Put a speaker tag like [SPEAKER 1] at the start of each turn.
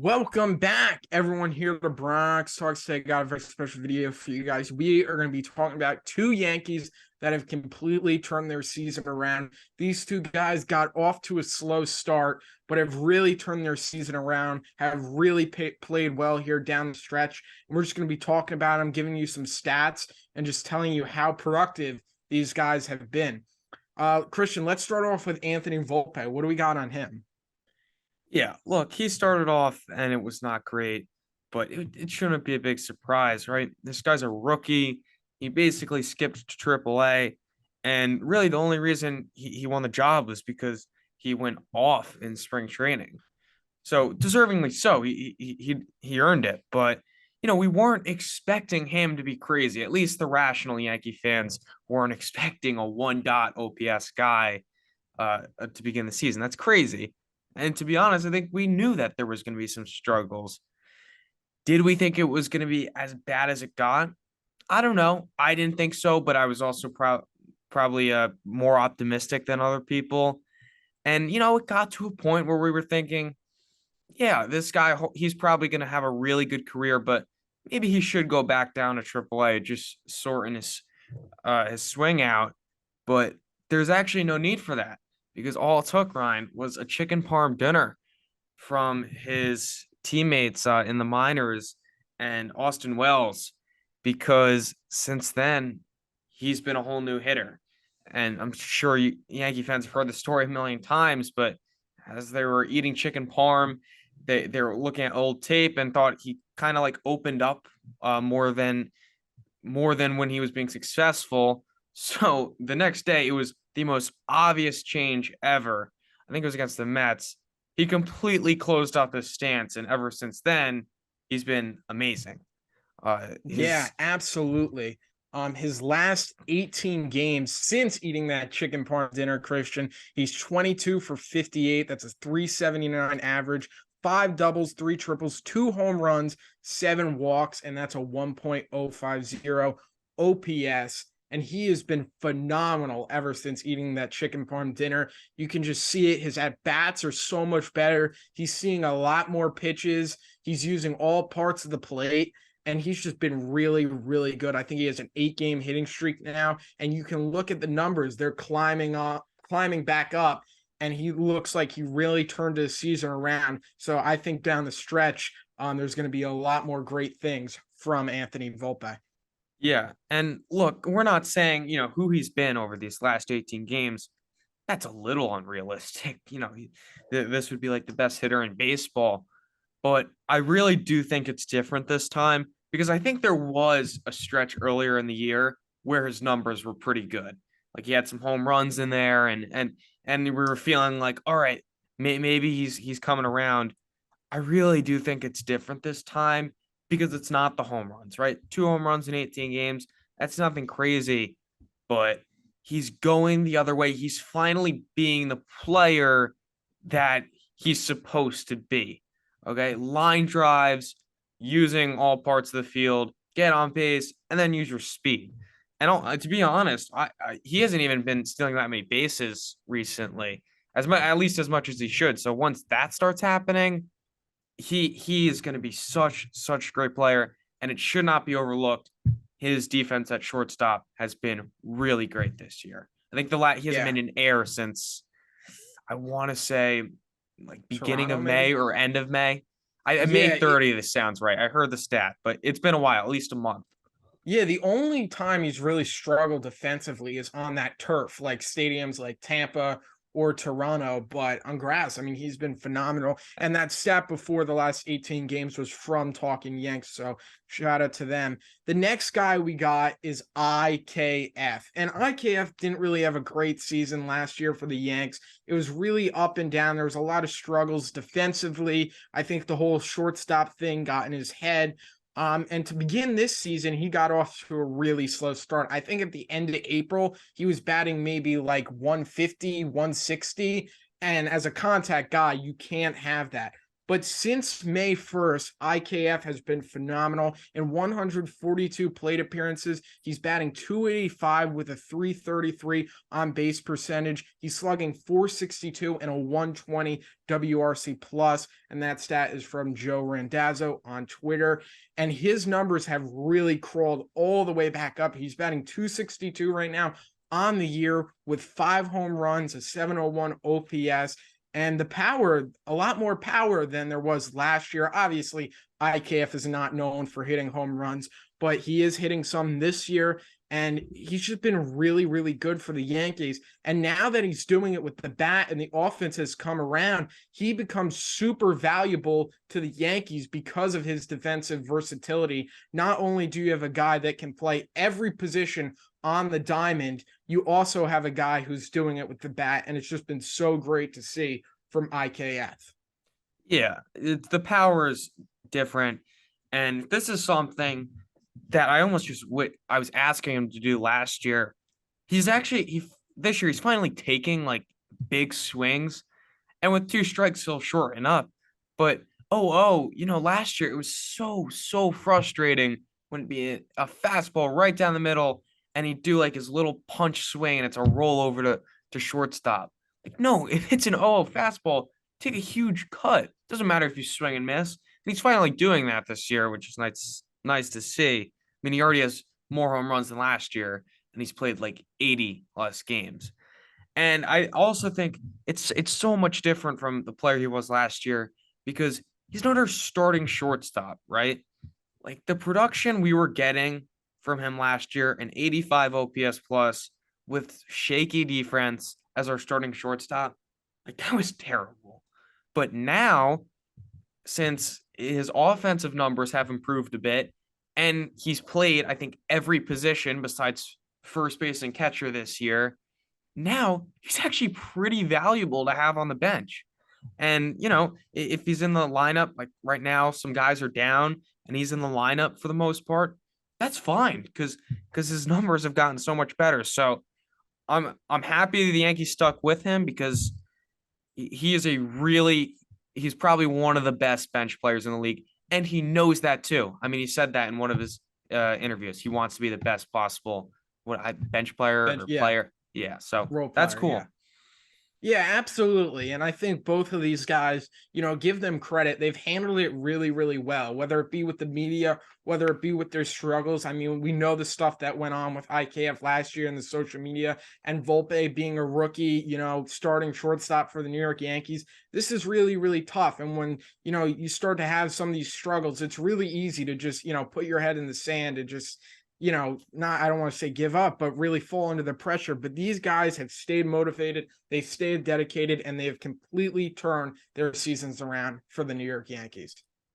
[SPEAKER 1] Welcome back, everyone here at the Bronx Talks. Today, got a very special video for you guys. We are going to be talking about two Yankees that have completely turned their season around. These two guys got off to a slow start, but have really turned their season around, have really played well here down the stretch. And we're just going to be talking about them, giving you some stats, and just telling you how productive these guys have been. Christian, let's start off with Anthony Volpe. What do we got on him?
[SPEAKER 2] Yeah, look, he started off and it was not great, but it shouldn't be a big surprise, right? This guy's a rookie. He basically skipped to AAA. And really, the only reason he won the job was because he went off in spring training. So deservingly so, he earned it. But we weren't expecting him to be crazy. At least the rational Yankee fans weren't expecting a 1 OPS guy to begin the season. That's crazy. And to be honest, I think we knew that there was going to be some struggles. Did we think it was going to be as bad as it got? I don't know. I didn't think so, but I was also probably more optimistic than other people. And, it got to a point where we were thinking, yeah, this guy, he's probably going to have a really good career, but maybe he should go back down to AAA, just sorting his swing out. But there's actually no need for that because all it took, Ryan, was a chicken parm dinner from his teammates in the minors and Austin Wells, because since then he's been a whole new hitter. And I'm sure Yankee fans have heard the story a million times, but as they were eating chicken parm, they were looking at old tape and thought he kind of like opened up more than when he was being successful. So the next day, it was the most obvious change ever. I think it was against the Mets. He completely closed off his stance, and ever since then, he's been amazing.
[SPEAKER 1] Yeah,
[SPEAKER 2] His
[SPEAKER 1] absolutely. His last 18 games since eating that chicken parm dinner, Christian, he's 22 for 58. That's a 379 average, five doubles, three triples, two home runs, seven walks, and that's a 1.050 OPS. And he has been phenomenal ever since eating that chicken parm dinner. You can just see it. His at bats are so much better. He's seeing a lot more pitches. He's using all parts of the plate, and he's just been really, really good. I think he has an 8-game hitting streak now, and you can look at the numbers. They're climbing back up, and he looks like he really turned his season around. So I think down the stretch, there's going to be a lot more great things from Anthony Volpe.
[SPEAKER 2] Yeah, and look, we're not saying who he's been over these last 18 games. That's a little unrealistic. This would be like the best hitter in baseball. But I really do think it's different this time because I think there was a stretch earlier in the year where his numbers were pretty good. Like he had some home runs in there, and we were feeling like, all right, maybe he's coming around. I really do think it's different this time because it's not the home runs, right? 2 home runs in 18 games. That's nothing crazy, but he's going the other way. He's finally being the player that he's supposed to be. Okay. Line drives, using all parts of the field, get on base, and then use your speed. And to be honest, he hasn't even been stealing that many bases recently, at least as much as he should. So once that starts happening, he is going to be such a great player, and it should not be overlooked. His defense at shortstop has been really great this year. I think he hasn't
[SPEAKER 1] Yeah.
[SPEAKER 2] been in air since I want to say like beginning
[SPEAKER 1] Toronto,
[SPEAKER 2] of May
[SPEAKER 1] maybe?
[SPEAKER 2] or end of May. I May
[SPEAKER 1] Yeah,
[SPEAKER 2] 30. This sounds right. I heard the stat, but it's been a while, at least a month.
[SPEAKER 1] Yeah, the only time he's really struggled defensively is on that turf, like stadiums like Tampa or Toronto, but on grass, I mean, he's been phenomenal. And that stat before the last 18 games was from Talking Yanks, so shout out to them. The next guy we got is IKF, and IKF didn't really have a great season last year for the Yanks. It was really up and down. There was a lot of struggles defensively. I think the whole shortstop thing got in his head. And to begin this season, he got off to a really slow start. I think at the end of April, he was batting maybe like 150, 160. And as a contact guy, you can't have that. But since May 1st, IKF has been phenomenal. In 142 plate appearances, he's batting 285 with a 333 on base percentage. He's slugging 462 and a 120 WRC plus. And that stat is from Joe Randazzo on Twitter. And his numbers have really crawled all the way back up. He's batting 262 right now on the year with 5 home runs, a 701 OPS. And the power, a lot more power than there was last year. Obviously, IKF is not known for hitting home runs, but he is hitting some this year. And he's just been really, really good for the Yankees. And now that he's doing it with the bat and the offense has come around, he becomes super valuable to the Yankees because of his defensive versatility. Not only do you have a guy that can play every position on the diamond, you also have a guy who's doing it with the bat, and it's just been so great to see from IKF.
[SPEAKER 2] Yeah, the power is different, and this is something that I almost just I was asking him to do last year. He's actually this year he's finally taking like big swings, and with 2 strikes he'll shorten up. But last year it was so frustrating when it'd be a fastball right down the middle, and he'd do like his little punch swing, and it's a roll over to shortstop. Like, no, if it's an 0 fastball, take a huge cut. Doesn't matter if you swing and miss. And he's finally doing that this year, which is nice to see. I mean, he already has more home runs than last year, and he's played like 80 less games. And I also think it's so much different from the player he was last year because he's not our starting shortstop, right? Like the production we were getting from him last year, an 85 OPS plus with shaky defense as our starting shortstop, like that was terrible. But now, since his offensive numbers have improved a bit, and he's played, I think, every position besides first base and catcher this year, now he's actually pretty valuable to have on the bench. And, if he's in the lineup, like right now, some guys are down and he's in the lineup for the most part, that's fine because his numbers have gotten so much better. So I'm happy the Yankees stuck with him because he's probably one of the best bench players in the league. And he knows that too. I mean, he said that in one of his interviews. He wants to be the best possible bench player or player. Yeah. So that's cool.
[SPEAKER 1] Yeah. Yeah, absolutely. And I think both of these guys, give them credit. They've handled it really, really well, whether it be with the media, whether it be with their struggles. I mean, we know the stuff that went on with IKF last year in the social media and Volpe being a rookie, starting shortstop for the New York Yankees. This is really, really tough. And when, you start to have some of these struggles, it's really easy to just, put your head in the sand and just, I don't want to say give up, but really fall under the pressure. But these guys have stayed motivated, they've stayed dedicated, and they have completely turned their seasons around for the New York Yankees.